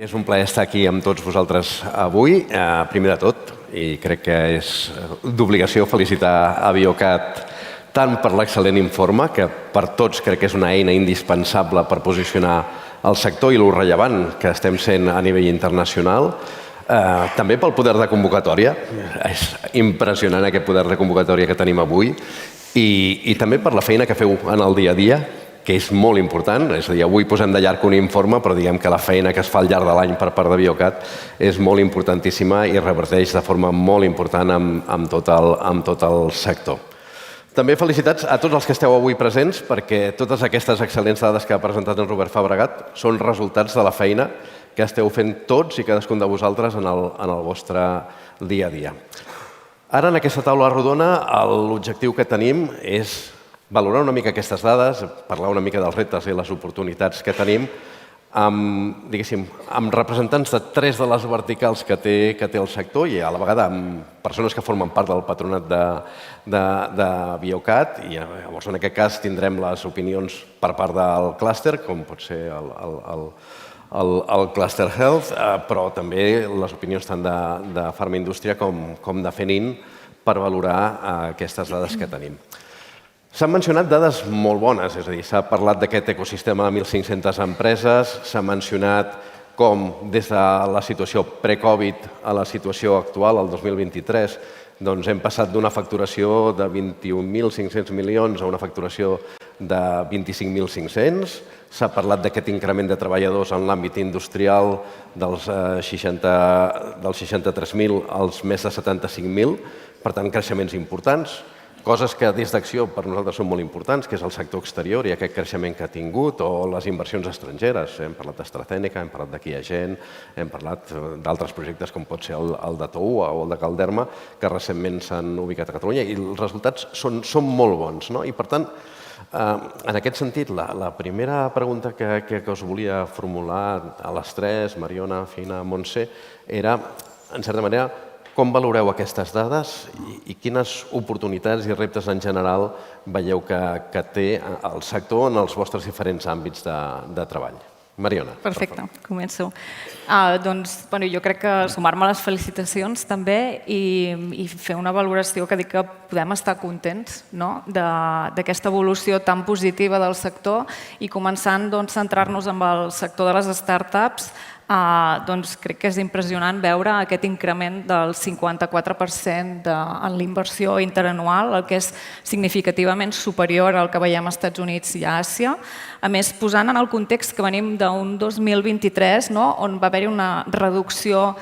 és un plaer estar aquí amb tots vosaltres avui. Primer de tot, i crec que és d'obligació felicitar a Biocat tant per l'excel·lent informe, que per tots crec que és una eina indispensable per posicionar el sector i lo rellevant que estem sent a nivell internacional, també pel poder de convocatòria. És impressionant aquest poder de convocatòria que tenim avui i també per la feina que feu en el dia a dia, que és molt important. És a dir, avui posem de llarg un informe, però diguem que la feina que es fa al llarg de l'any per part de Biocat és molt importantíssima i reverteix de forma molt important amb tot el sector. També felicitats a tots els que esteu avui presents, perquè totes aquestes excel·lents dades que ha presentat en Robert Fabregat són resultats de la feina que esteu fent tots i cadascun de vosaltres en el vostre dia a dia. Ara, en aquesta taula rodona, l'objectiu que tenim és valorar una mica aquestes dades, parlar una mica dels reptes i les oportunitats que tenim amb representants de 3 de les verticals que té el sector i a la vegada amb persones que formen part del patronat de Biocat. I llavors, en aquest cas, tindrem les opinions per part del clúster, com pot ser el Cluster Health, però també les opinions tant de Pharma Indústria com de FENIN per valorar aquestes dades que tenim. S'han mencionat dades molt bones, és a dir, s'ha parlat d'aquest ecosistema de 1.500 empreses, s'ha mencionat com des de la situació pre-Covid a la situació actual, el 2023, doncs hem passat d'una facturació de 21.500 milions a una facturació de 25.500. S'ha parlat d'aquest increment de treballadors en l'àmbit industrial dels 63.000 als més de 75.000, per tant, creixements importants. Coses que des d'Acció per nosaltres són molt importants, que és el sector exterior i aquest creixement que ha tingut, o les inversions estrangeres. Hem parlat d'AstraZeneca, hem parlat de Qiagen, hem parlat d'altres projectes com pot ser el de TOUA o el de Galderma, que recentment s'han ubicat a Catalunya i els resultats són molt bons. I per tant, en aquest sentit, la primera pregunta que us volia formular a les 3, Mariona, Fina, Montse, era, en certa manera, com valoreu aquestes dades i quines oportunitats i reptes en general veieu que té el sector en els vostres diferents àmbits de treball? Mariona. Perfecte, començo. Doncs, jo crec que sumar-me a les felicitacions també i fer una valoració que dic que podem estar contents d'aquesta evolució tan positiva del sector i començant a centrar-nos en el sector de les startups. Crec que és impressionant veure aquest increment del 54% en l'inversió interanual, el que és significativament superior al que veiem als Estats Units i a Àsia. A més, posant en el context que venim d'un 2023 on va haver-hi una reducció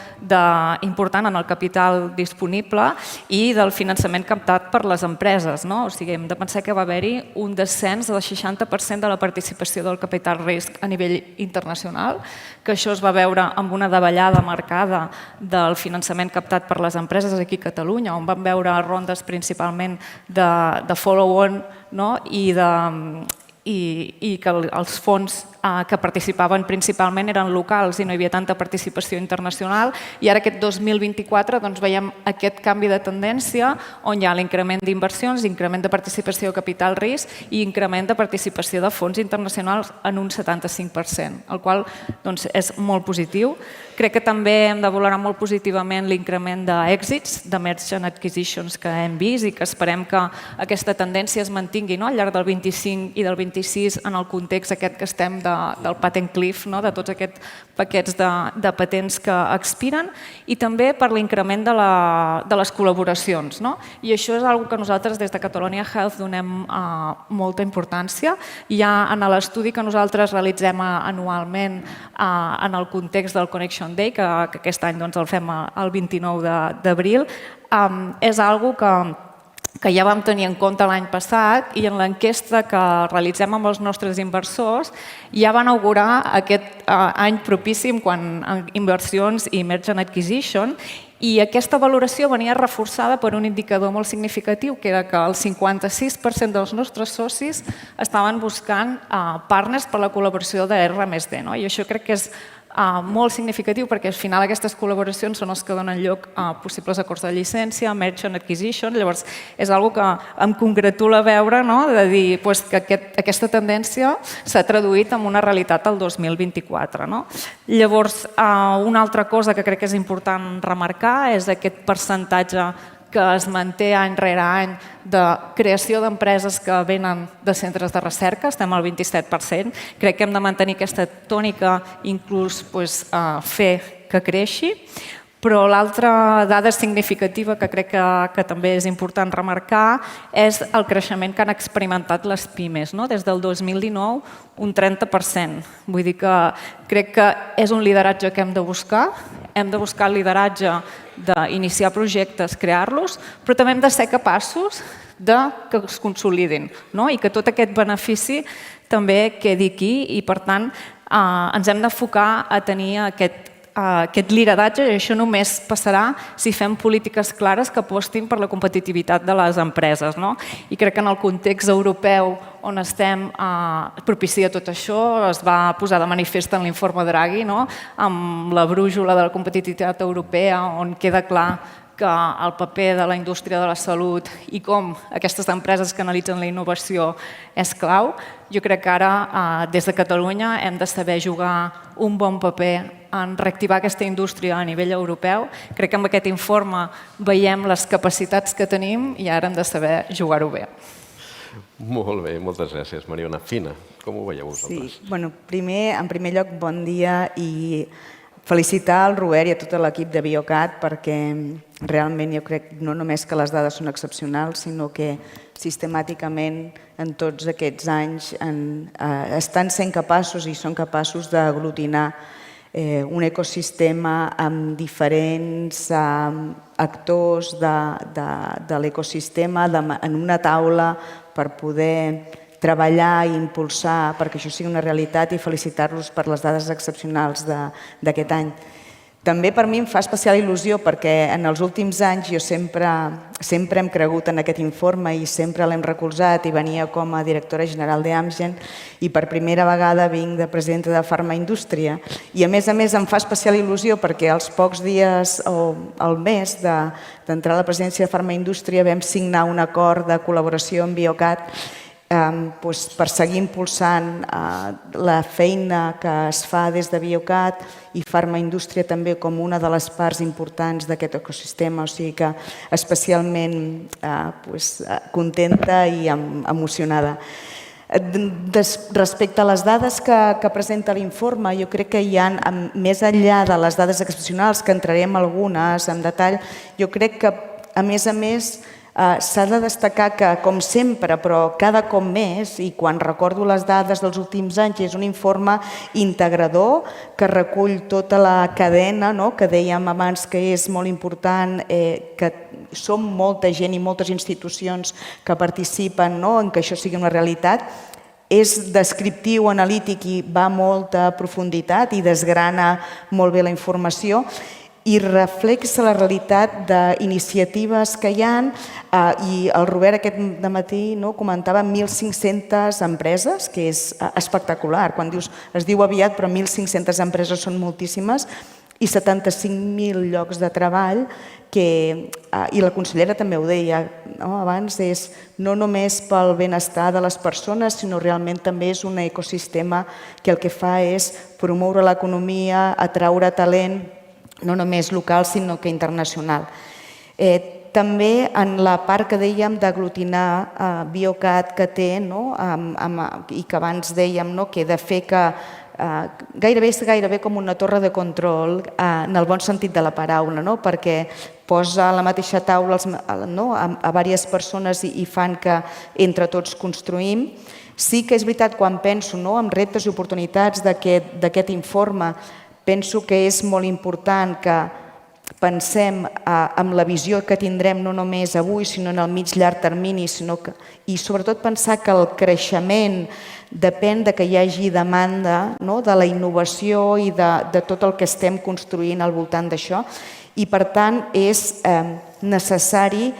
important en el capital disponible i del finançament captat per les empreses. O sigui, hem de pensar que va haver-hi un descens del 60% de la participació del capital risc a nivell internacional, que això es va veure amb una davallada marcada del finançament captat per les empreses aquí a Catalunya, on vam veure rondes principalment de follow-on i que els fons que participaven principalment eren locals i no hi havia tanta participació internacional. I ara aquest 2024 veiem aquest canvi de tendència on hi ha l'increment d'inversions, increment de participació de capital risc i increment de participació de fons internacionals en un 75%, el qual és molt positiu. Crec que també hem de valorar molt positivament l'increment d'èxits, de merger and acquisitions que hem vist i que esperem que aquesta tendència es mantingui al llarg del 25 i del 26 en el context aquest que estem del patent cliff, de tots aquests paquets de patents que expiren i també per l'increment de les col·laboracions. I això és una cosa que nosaltres des de Catalonia Health donem molta importància. Ja en l'estudi que nosaltres realitzem anualment en el context del Connection Day, que aquest any el fem el 29 d'abril, és una cosa que ja vam tenir en compte l'any passat i en l'enquesta que realitzem amb els nostres inversors ja va inaugurar aquest any propici quant a inversions i merger and acquisition i aquesta valoració venia reforçada per un indicador molt significatiu que era que el 56% dels nostres socis estaven buscant partners per la col·laboració de R+D. I això crec que és molt significatiu perquè al final aquestes col·laboracions són els que donen lloc a possibles acords de llicència, merchant acquisition, llavors és una que em congratula veure, de dir que aquesta tendència s'ha traduït en una realitat el 2024. Llavors, una altra cosa que crec que és important remarcar és aquest percentatge que es manté any rere any de creació d'empreses que venen de centres de recerca, estem al 27%. Crec que hem de mantenir aquesta tònica, inclús fer que creixi. Però l'altra dada significativa que crec que també és important remarcar és el creixement que han experimentat les pimes. Des del 2019, un 30%. Vull dir que crec que és un lideratge que hem de buscar el lideratge d'iniciar projectes, crear-los, però també hem de ser capaços que es consolidin i que tot aquest benefici també quedi aquí i, per tant, ens hem d'enfocar a tenir aquest lideratge i això només passarà si fem polítiques clares que apostin per la competitivitat de les empreses. I crec que en el context europeu on estem propicia tot això, es va posar de manifest en l'informe Draghi, amb la brújula de la competitivitat europea, on queda clar que el paper de la indústria de la salut i com aquestes empreses que analitzen la innovació és clau. Jo crec que ara, des de Catalunya, hem de saber jugar un bon paper en reactivar aquesta indústria a nivell europeu. Crec que amb aquest informe veiem les capacitats que tenim i ara hem de saber jugar-ho bé. Molt bé, moltes gràcies, Mariona. Fina, com ho veieu vosaltres? Sí, en primer lloc, bon dia i felicitar el Robert i a tot l'equip de Biocat perquè realment jo crec no només que les dades són excepcionals, sinó que sistemàticament en tots aquests anys estan sent capaços i són capaços d'aglutinar un ecosistema amb diferents actors de l'ecosistema en una taula per poder treballar i impulsar perquè això sigui una realitat i felicitar-los per les dades excepcionals d'aquest any. També per mi em fa especial il·lusió perquè en els últims anys jo sempre hem cregut en aquest informe i sempre l'hem recolzat i venia com a directora general d'Amgen i per primera vegada vinc de presidenta de Farmaindústria i a més em fa especial il·lusió perquè als pocs dies o al mes d'entrar a la presidència de Farmaindústria vam signar un acord de col·laboració amb Biocat per seguir impulsant la feina que es fa des de Biocat i Farmaindústria també com una de les parts importants d'aquest ecosistema, o sigui que especialment contenta i emocionada. Respecte a les dades que presenta l'informe, jo crec que hi ha, més enllà de les dades excepcionals, que entrarem algunes en detall, jo crec que, a més, s'ha de destacar que, com sempre, però cada cop més, i quan recordo les dades dels últims anys, és un informe integrador que recull tota la cadena, que dèiem abans que és molt important, que som molta gent i moltes institucions que participen en que això sigui una realitat. És descriptiu, analític i va a molta profunditat i desgrana molt bé la informació i reflexa la realitat d'iniciatives que hi ha i el Robert aquest dematí comentava 1.500 empreses, que és espectacular. Quan es diu aviat, però 1.500 empreses són moltíssimes i 75.000 llocs de treball i la consellera també ho deia abans, és no només pel benestar de les persones, sinó realment també és un ecosistema que el que fa és promoure l'economia, atraure talent, no només local, sinó que internacional. També en la part que dèiem d'aglutinar Biocat que té i que abans dèiem que he de fer que gairebé com una torre de control en el bon sentit de la paraula, perquè posa a la mateixa taula a diverses persones i fan que entre tots construïm. Sí que és veritat, quan penso en reptes i oportunitats d'aquest informe, penso que és molt important que pensem en la visió que tindrem no només avui, sinó en el mig-llarg termini, i sobretot pensar que el creixement depèn que hi hagi demanda de la innovació i de tot el que estem construint al voltant d'això, i per tant és necessari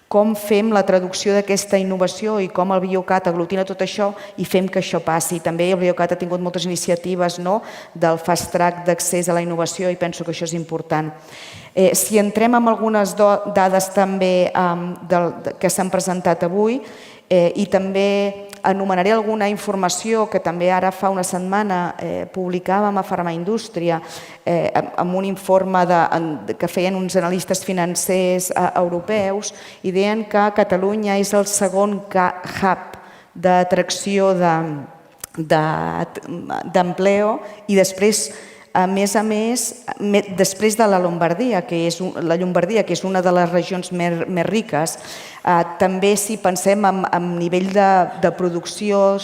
com fem la traducció d'aquesta innovació i com el Biocat aglutina tot això i fem que això passi. També el Biocat ha tingut moltes iniciatives del fast track d'accés a la innovació i penso que això és important. Si entrem en algunes dades també que s'han presentat avui i també anomenaré alguna informació que també ara fa una setmana publicàvem a Farmaindústria amb un informe que feien uns analistes financers europeus i deien que Catalunya és el segon hub d'atracció d'empleo i després, a més, després de la Llombardia, que és una de les regions més riques, també si pensem en nivell de producció,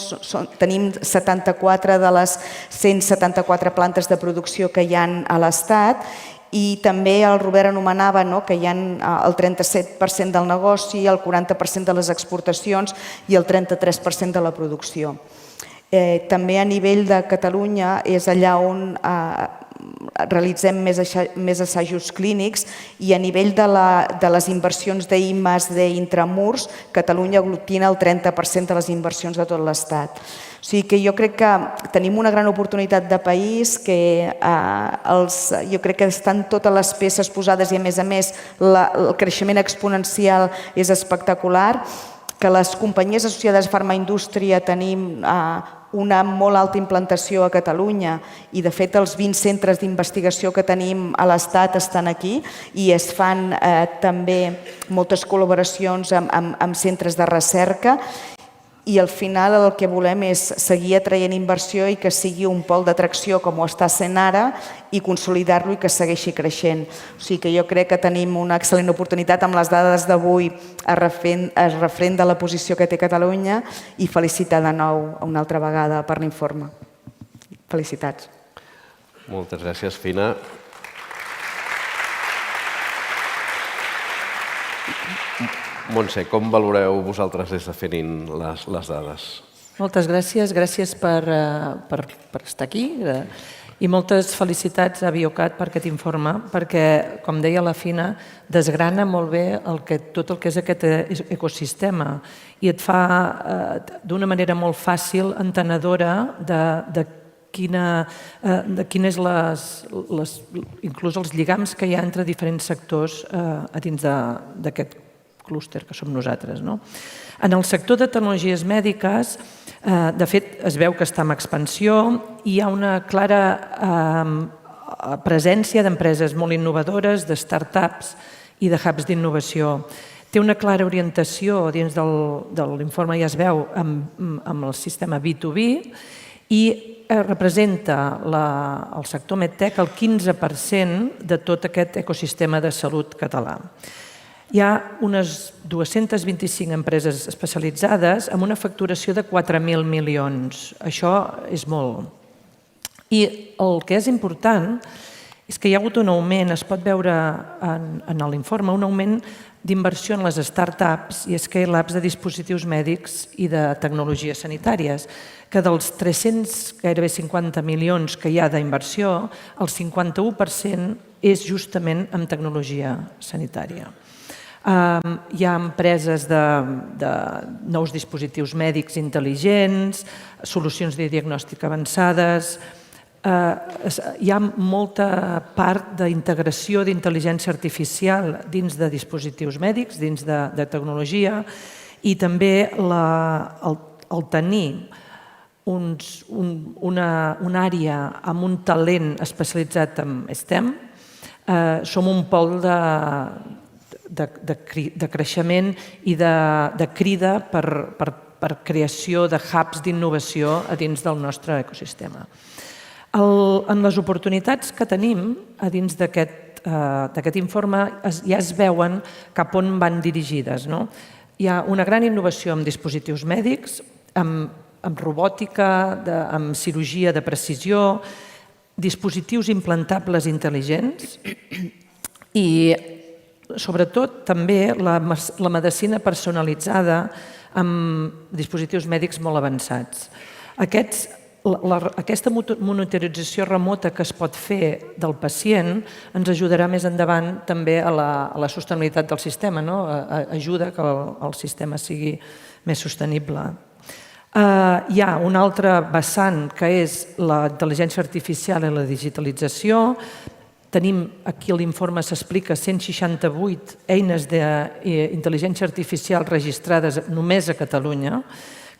tenim 74 de les 174 plantes de producció que hi ha a l'Estat i també el Robert anomenava que hi ha el 37% del negoci, el 40% de les exportacions i el 33% de la producció. També a nivell de Catalunya és allà on realitzem més assajos clínics i a nivell de les inversions d'I+D intramurs, Catalunya aglutina el 30% de les inversions de tot l'Estat. O sigui que jo crec que tenim una gran oportunitat de país, que jo crec que estan totes les peces posades i a més el creixement exponencial és espectacular, que les companyies associades a Farmaindústria tenim una molt alta implantació a Catalunya i de fet els 20 centres d'investigació que tenim a l'Estat estan aquí i es fan també moltes col·laboracions amb centres de recerca i al final el que volem és seguir atraient inversió i que sigui un pol d'atracció com ho està sent ara i consolidar-lo i que segueixi creixent. O sigui que jo crec que tenim una excel·lent oportunitat amb les dades d'avui a referent de la posició que té Catalunya i felicitar de nou una altra vegada per l'informe. Felicitats. Moltes gràcies, Fina. Montse, com valoreu vosaltres des de FENIN les dades? Moltes gràcies. Gràcies per estar aquí i moltes felicitats a Biocat per aquest informe perquè, com deia la Fina, desgrana molt bé tot el que és aquest ecosistema i et fa d'una manera molt fàcil, entenedora de quines inclús els lligams que hi ha entre diferents sectors a dins d'aquest clúster que som nosaltres. En el sector de tecnologies mèdiques, de fet, es veu que està en expansió i hi ha una clara presència d'empreses molt innovadores, de start-ups i de hubs d'innovació. Té una clara orientació dins de l'informe, ja es veu, amb el sistema B2B i representa el sector MedTech el 15% de tot aquest ecosistema de salut català. Hi ha unes 225 empreses especialitzades amb una facturació de 4.000 milions. Això és molt. I el que és important és que hi ha hagut un augment, es pot veure en l'informe, un augment d'inversió en les start-ups i scale-ups de dispositius mèdics i de tecnologies sanitàries, que dels 350 milions que hi ha d'inversió, el 51% és justament en tecnologia sanitària. Hi ha empreses de nous dispositius mèdics intel·ligents, solucions de diagnòstic avançades. Hi ha molta part d'integració d'intel·ligència artificial dins de dispositius mèdics, dins de tecnologia, i també el tenir una àrea amb un talent especialitzat en STEM. Som un pol de creixement i de crida per creació de hubs d'innovació a dins del nostre ecosistema. En les oportunitats que tenim a dins d'aquest informe ja es veuen cap on van dirigides. Hi ha una gran innovació en dispositius mèdics, en robòtica, en cirurgia de precisió, dispositius implantables intel·ligents i sobretot també la medicina personalitzada amb dispositius mèdics molt avançats. Aquests aquesta monitorització remota que es pot fer del pacient ens ajudarà més endavant també a la sostenibilitat del sistema, ajuda que el sistema sigui més sostenible. Hi ha un altre vessant que és la intel·ligència artificial i la digitalització. Tenim, aquí a l'informe s'explica, 168 eines d'intel·ligència artificial registrades només a Catalunya,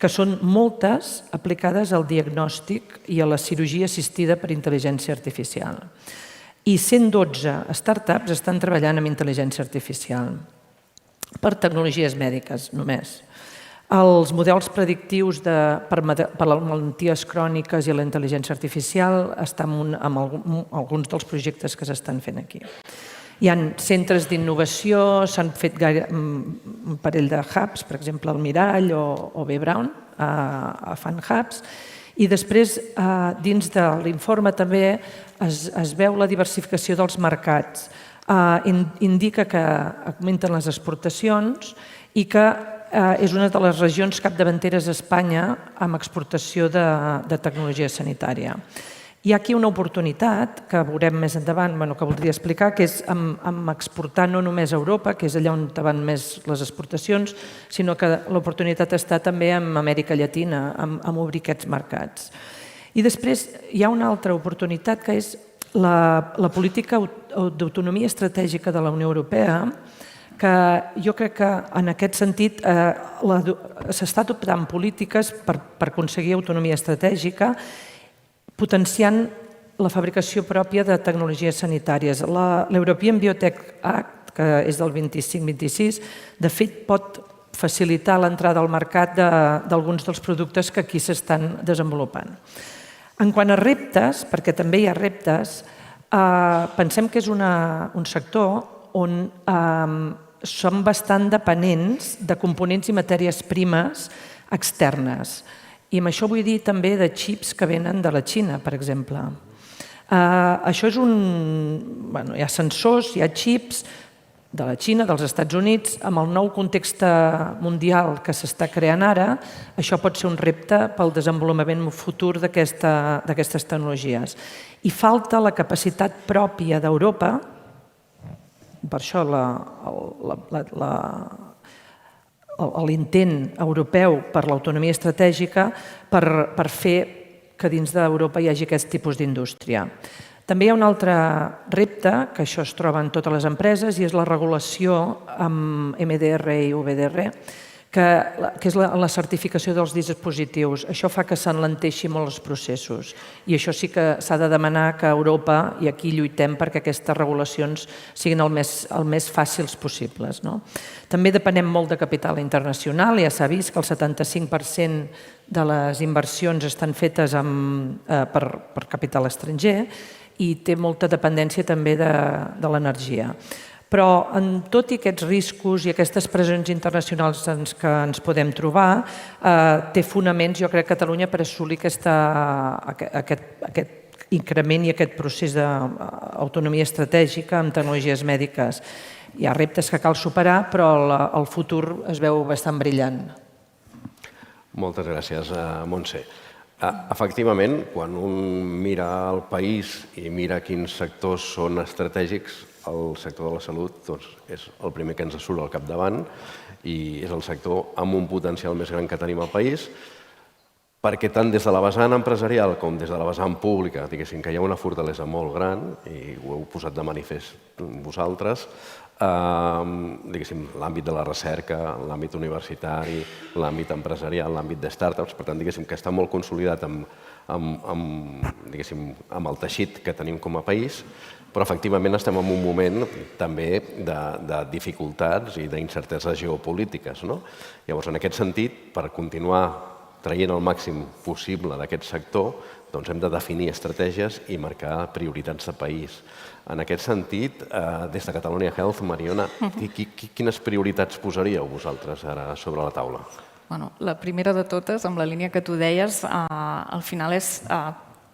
que són moltes aplicades al diagnòstic i a la cirurgia assistida per intel·ligència artificial. I 112 startups estan treballant amb intel·ligència artificial per tecnologies mèdiques només. Els models predictius per a les malalties cròniques i la intel·ligència artificial estan amb alguns dels projectes que s'estan fent aquí. Hi ha centres d'innovació, s'han fet un parell de hubs, per exemple, el Mirall o B. Brown, fan hubs, i després dins de l'informe també es veu la diversificació dels mercats. Indica que augmenten les exportacions i que és una de les regions capdavanteres a Espanya amb exportació de tecnologia sanitària. Hi ha aquí una oportunitat que veurem més endavant, que voldria explicar, que és amb exportar no només a Europa, que és allà on van més les exportacions, sinó que l'oportunitat està també en Amèrica Llatina, amb obrir aquests mercats. I després hi ha una altra oportunitat, que és la política d'autonomia estratègica de la Unió Europea, que jo crec que en aquest sentit s'està adoptant polítiques per aconseguir autonomia estratègica, potenciant la fabricació pròpia de tecnologies sanitàries. L'European Biotech Act, que és del 25-26, de fet pot facilitar l'entrada al mercat d'alguns dels productes que aquí s'estan desenvolupant. En quant a reptes, perquè també hi ha reptes, pensem que és un sector on som bastant dependents de components i matèries primes externes. I amb això vull dir també de xips que venen de la Xina, per exemple. Això és hi ha sensors, hi ha xips de la Xina, dels Estats Units. Amb el nou context mundial que s'està creant ara, això pot ser un repte pel desenvolupament futur d'aquestes tecnologies. I falta la capacitat pròpia d'Europa, per això l'intent europeu per l'autonomia estratègica per fer que dins d'Europa hi hagi aquest tipus d'indústria. També hi ha un altre repte, que això es troba en totes les empreses, i és la regulació amb MDR i VDR, que és la certificació dels dispositius. Això fa que s'enlenteixi molt els processos. I això sí que s'ha de demanar que a Europa, i aquí lluitem perquè aquestes regulacions siguin el més fàcils possibles. També depenem molt de capital internacional. Ja s'ha vist que el 75% de les inversions estan fetes per capital estranger i té molta dependència també de l'energia. Però en tot i aquests riscos i aquestes pressions internacionals que ens podem trobar, té fonaments, jo crec, Catalunya per assolir aquest increment i aquest procés d'autonomia estratègica amb tecnologies mèdiques. Hi ha reptes que cal superar, però el futur es veu bastant brillant. Moltes gràcies, Montse. Efectivament, quan un mira el país i mira quins sectors són estratègics, el sector de la salut és el primer que ens surt al capdavant i és el sector amb un potencial més gran que tenim al país, perquè tant des de la vessant empresarial com des de la vessant pública, diguéssim que hi ha una fortalesa molt gran, i ho heu posat de manifest vosaltres, l'àmbit de la recerca, l'àmbit universitari, l'àmbit empresarial, l'àmbit de startups, per tant, diguéssim que està molt consolidat amb el teixit que tenim com a país, però efectivament estem en un moment també de dificultats i d'incerteses geopolítiques. Llavors, en aquest sentit, per continuar traient el màxim possible d'aquest sector, doncs hem de definir estratègies i marcar prioritats de país. En aquest sentit, des de Catalonia Health, Mariona, quines prioritats posaríeu vosaltres ara sobre la taula? La primera de totes, amb la línia que tu deies, al final és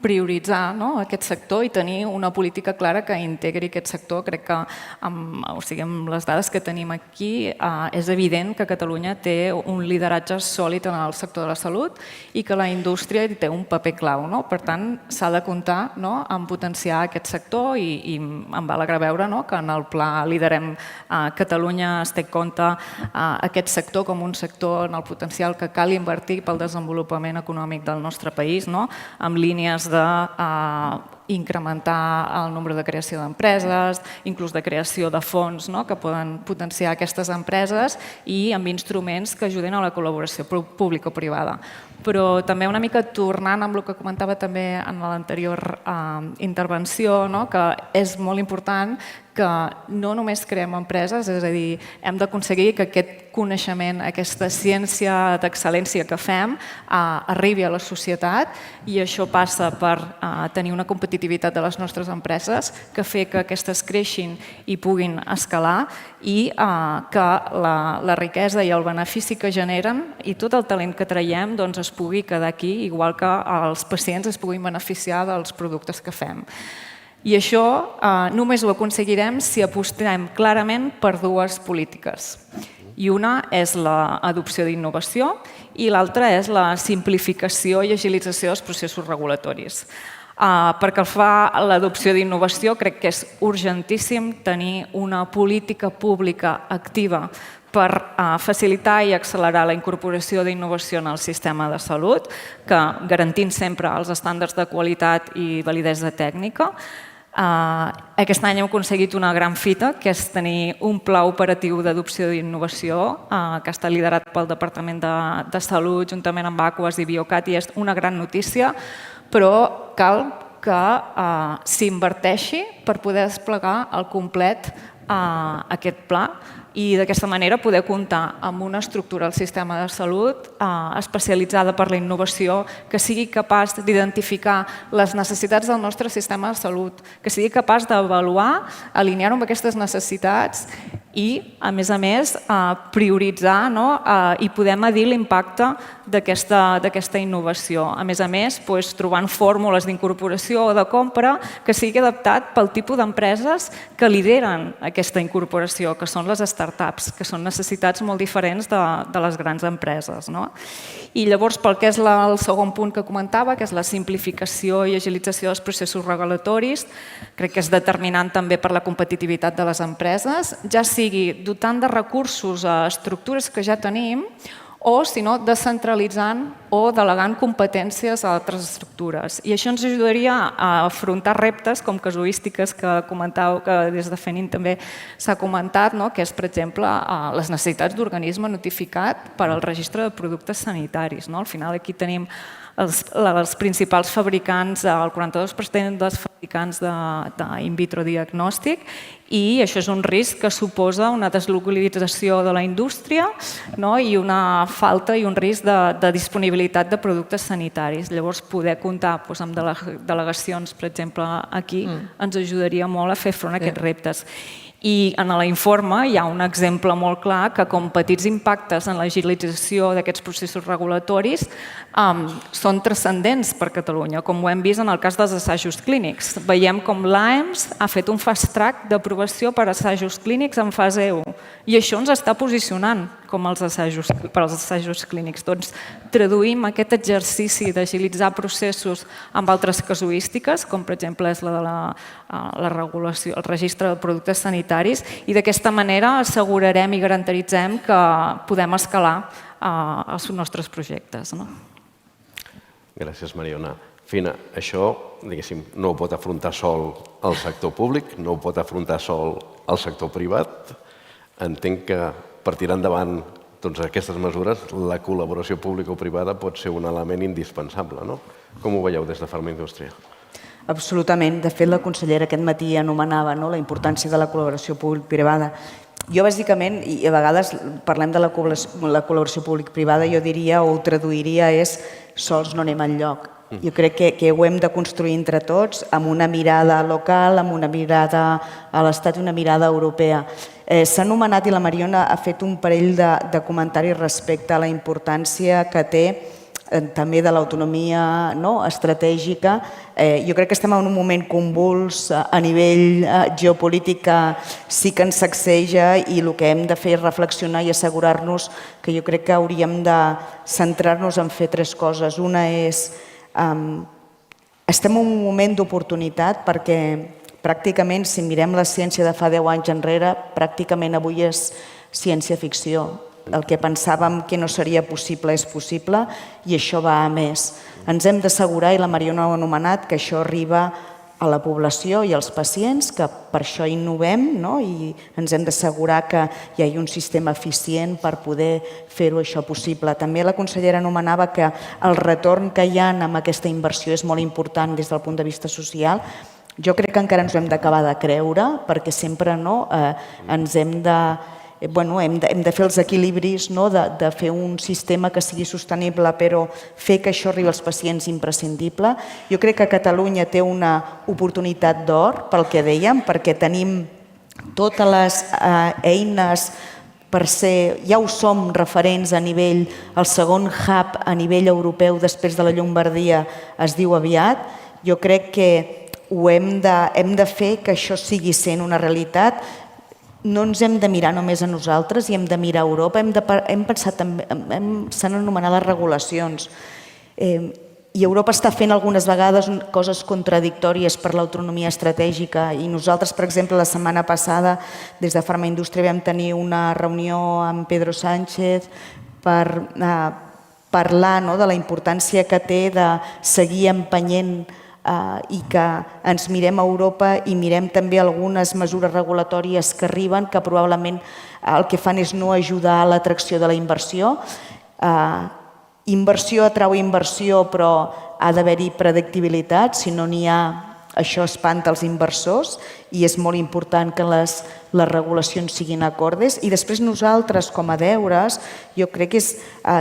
prioritzar aquest sector i tenir una política clara que integri aquest sector. Crec que amb les dades que tenim aquí és evident que Catalunya té un lideratge sòlid en el sector de la salut i que la indústria hi té un paper clau. Per tant, s'ha de comptar en potenciar aquest sector i em va alegrar veure que en el pla Liderem Catalunya es té en compte aquest sector com un sector en el potencial que cal invertir pel desenvolupament econòmic del nostre país, amb línies d'incrementar el nombre de creació d'empreses, inclús de creació de fons que poden potenciar aquestes empreses i amb instruments que ajudin a la col·laboració público-privada. Però també una mica tornant amb el que comentava també en l'anterior intervenció, que és molt important que no només creem empreses, és a dir, hem d'aconseguir que aquest coneixement, aquesta ciència d'excel·lència que fem arribi a la societat i això passa per tenir una competitivitat de les nostres empreses que fer que aquestes creixin i puguin escalar i que la riquesa i el benefici que generen i tot el talent que traiem es pugui quedar aquí, igual que els pacients es puguin beneficiar dels productes que fem. I això només ho aconseguirem si apostem clarament per dues polítiques. I una és l'adopció d'innovació i l'altra és la simplificació i agilització dels processos regulatoris. Perquè fa l'adopció d'innovació crec que és urgentíssim tenir una política pública activa per facilitar i accelerar la incorporació d'innovació en el sistema de salut, garantint sempre els estàndards de qualitat i validesa tècnica. Aquest any hem aconseguit una gran fita, que és tenir un pla operatiu d'adopció d'innovació que està liderat pel Departament de Salut, juntament amb Aquas i Biocat, i és una gran notícia, però cal que s'inverteixi per poder desplegar al complet aquest pla i d'aquesta manera poder comptar amb una estructura del sistema de salut especialitzada per la innovació que sigui capaç d'identificar les necessitats del nostre sistema de salut, que sigui capaç d'avaluar, alinear-ho amb aquestes necessitats i, a més, prioritzar i poder medir l'impacte d'aquesta innovació. A més, trobant fórmules d'incorporació o de compra que sigui adaptat pel tipus d'empreses que lideren aquesta incorporació, que són les startups, que són necessitats molt diferents de les grans empreses. I llavors, pel que és el segon punt que comentava, que és la simplificació i agilització dels processos regulatoris, crec que és determinant també per la competitivitat de les empreses, ja sigui dotant de recursos a estructures que ja tenim o, si no, descentralitzant o delegant competències a altres estructures. I això ens ajudaria a afrontar reptes com casuístiques que comentàveu, que des de FENIN també s'ha comentat, que és, per exemple, les necessitats d'organisme notificat per al registre de productes sanitaris. Al final aquí tenim els principals fabricants, el 42% dels fabricants d'in vitro diagnòstic, i això és un risc que suposa una deslocalització de la indústria i una falta i un risc de disponibilitat de productes sanitaris. Llavors, poder comptar amb delegacions, per exemple, aquí, ens ajudaria molt a fer front a aquests reptes. I en l'informe hi ha un exemple molt clar que com petits impactes en l'agilització d'aquests processos regulatoris són transcendents per Catalunya, com ho hem vist en el cas dels assajos clínics. Veiem com l'AEMS ha fet un fast track d'aprovació per assajos clínics en fase 1 i això ens està posicionant com per als assajos clínics. Doncs traduïm aquest exercici d'agilitzar processos amb altres casuístiques, com per exemple és la de la regulació, el registre de productes sanitaris, i d'aquesta manera assegurarem i garantitzem que podem escalar els nostres projectes. Gràcies, Mariona. Fina, això, diguéssim, no ho pot afrontar sol el sector públic, no ho pot afrontar sol el sector privat. Entenc que per tirar endavant aquestes mesures, la col·laboració pública o privada pot ser un element indispensable, no? Com ho veieu des de Farmaindústria? Absolutament. De fet, la consellera aquest matí anomenava la importància de la col·laboració públic-privada. Jo, bàsicament, i a vegades parlem de la col·laboració públic-privada, jo diria o ho traduiria és sols no anem enlloc. Jo crec que ho hem de construir entre tots amb una mirada local, amb una mirada a l'Estat i una mirada europea. S'ha anomenat, i la Mariona ha fet un parell de comentaris respecte a la importància que té també de l'autonomia estratègica. Jo crec que estem en un moment convuls a nivell geopolític que sí que ens sacseja i el que hem de fer és reflexionar i assegurar-nos que jo crec que hauríem de centrar-nos en fer tres coses. Una és, estem en un moment d'oportunitat perquè pràcticament, si mirem la ciència de fa 10 anys enrere, pràcticament avui és ciència-ficció. El que pensàvem que no seria possible és possible i això va a més. Ens hem d'assegurar, i la Mariona ho ha anomenat, que això arriba a la població i als pacients, que per això innovem i ens hem d'assegurar que hi hagi un sistema eficient per poder fer-ho això possible. També la consellera anomenava que el retorn que hi ha amb aquesta inversió és molt important des del punt de vista social. Jo crec que encara ens ho hem d'acabar de creure perquè sempre ens hem de fer els equilibris, de fer un sistema que sigui sostenible, però fer que això arribi als pacients imprescindible. Jo crec que Catalunya té una oportunitat d'or, pel que dèiem, perquè tenim totes les eines per ser, ja ho som, referents a nivell, el segon hub a nivell europeu després de la Llombardia es diu aviat. Jo crec que hem de fer que això sigui sent una realitat. No ens hem de mirar només a nosaltres i hem de mirar a Europa. S'han anomenat les regulacions. I Europa està fent algunes vegades coses contradictòries per l'autonomia estratègica i nosaltres, per exemple, la setmana passada des de Farmaindústria vam tenir una reunió amb Pedro Sánchez per parlar de la importància que té de seguir empenyent i que ens mirem a Europa i mirem també algunes mesures regulatòries que arriben que probablement el que fan és no ajudar a l'atracció de la inversió. Inversió atrau inversió, però ha d'haver-hi predictibilitat, si no n'hi ha, això espanta els inversors i és molt important que les regulacions siguin acordes. I després nosaltres, com a deures, jo crec que és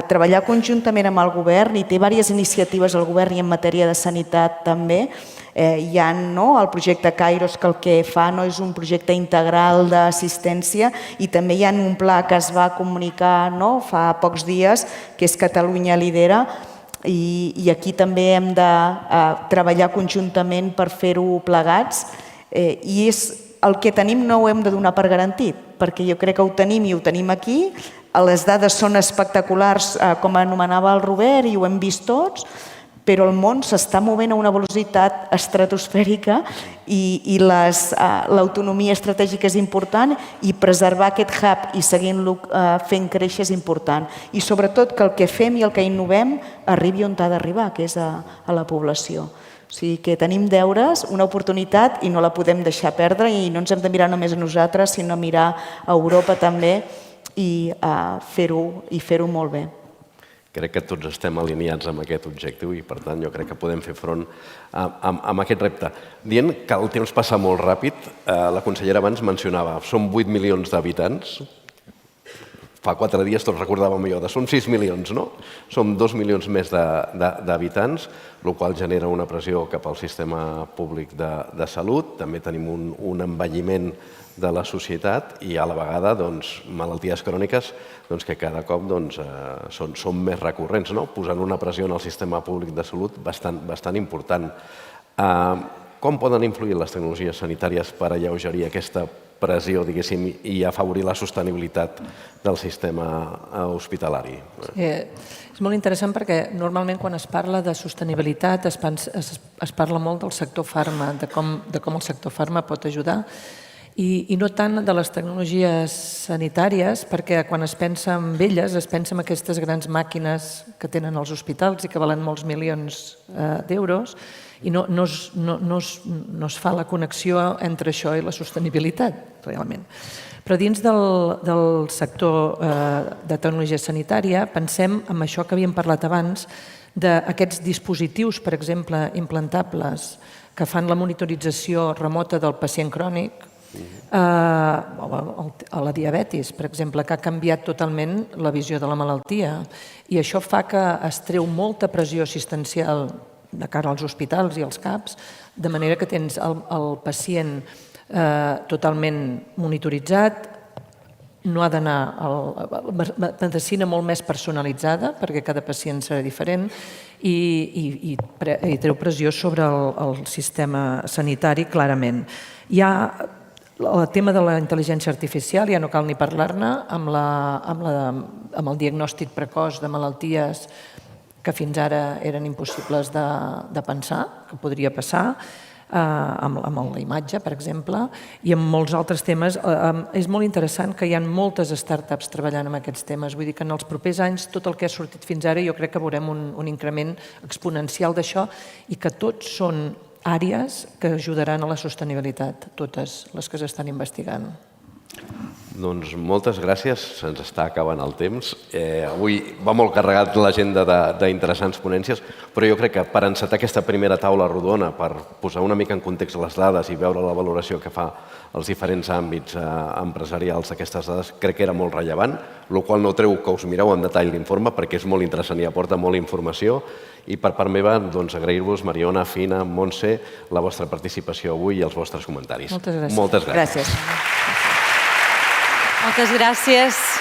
treballar conjuntament amb el govern i té diverses iniciatives al govern i en matèria de sanitat també. Hi ha el projecte Kairos, que el que fa és un projecte integral d'assistència i també hi ha un pla que es va comunicar fa pocs dies, que és Catalunya Lidera, i aquí també hem de treballar conjuntament per fer-ho plegats i és el que tenim no ho hem de donar per garantit perquè jo crec que ho tenim i ho tenim aquí, les dades són espectaculars com anomenava el Robert i ho hem vist tots, però el món s'està movent a una velocitat estratosfèrica i l'autonomia estratègica és important i preservar aquest hub i seguint-lo fent créixer és important. I sobretot que el que fem i el que innovem arribi on ha d'arribar, que és a la població. O sigui que tenim deures, una oportunitat i no la podem deixar perdre i no ens hem de mirar només a nosaltres, sinó mirar a Europa també i fer-ho molt bé. Crec que tots estem alineats amb aquest objectiu i, per tant, jo crec que podem fer front a aquest repte. Dient que el temps passa molt ràpid, la consellera abans mencionava, som 8 milions d'habitants. Fa 4 dies tots recordàvem allò de som 6 milions, no? Som 2 milions més d'habitants, el qual genera una pressió cap al sistema públic de salut. També tenim un envelliment de la societat i a la vegada malalties cròniques que cada cop són més recurrents, posant una pressió en el sistema públic de salut bastant important. Com poden influir les tecnologies sanitàries per alleugerir aquesta pressió, diguéssim, i afavorir la sostenibilitat del sistema hospitalari? És molt interessant perquè normalment quan es parla de sostenibilitat es parla molt del sector farma, de com el sector farma pot ajudar i no tant de les tecnologies sanitàries, perquè quan es pensa en elles es pensa en aquestes grans màquines que tenen els hospitals i que valen molts milions d'euros i no es fa la connexió entre això i la sostenibilitat, realment. Però dins del sector de tecnologia sanitària pensem en això que havíem parlat abans, d'aquests dispositius, per exemple, implantables, que fan la monitorització remota del pacient crònic, a la diabetis, per exemple, que ha canviat totalment la visió de la malaltia i això fa que es treu molta pressió assistencial de cara als hospitals i als CAPs, de manera que tens el pacient totalment monitoritzat, no ha d'anar a la medicina molt més personalitzada, perquè cada pacient serà diferent, i treu pressió sobre el sistema sanitari, clarament. Hi ha el tema de la intel·ligència artificial, ja no cal ni parlar-ne, amb el diagnòstic precoç de malalties que fins ara eren impossibles de pensar, que podria passar, amb la imatge, per exemple, i amb molts altres temes. És molt interessant que hi ha moltes startups treballant en aquests temes. Vull dir que en els propers anys tot el que ha sortit fins ara jo crec que veurem un increment exponencial d'això i que tots són àrees que ajudaran a la sostenibilitat, totes les que s'estan investigant. Doncs moltes gràcies, se'ns està acabant el temps. Avui va molt carregat l'agenda d'interessants ponències, però jo crec que per encetar aquesta primera taula rodona, per posar una mica en context les dades i veure la valoració que fa els diferents àmbits empresarials d'aquestes dades, crec que era molt rellevant, el qual no treu que us mireu en detall l'informe perquè és molt interessant i aporta molta informació. I per part meva, agrair-vos, Mariona, Fina, Montse, la vostra participació avui i els vostres comentaris. Moltes gràcies. Moltes gràcies. Gràcies. Moltes gràcies.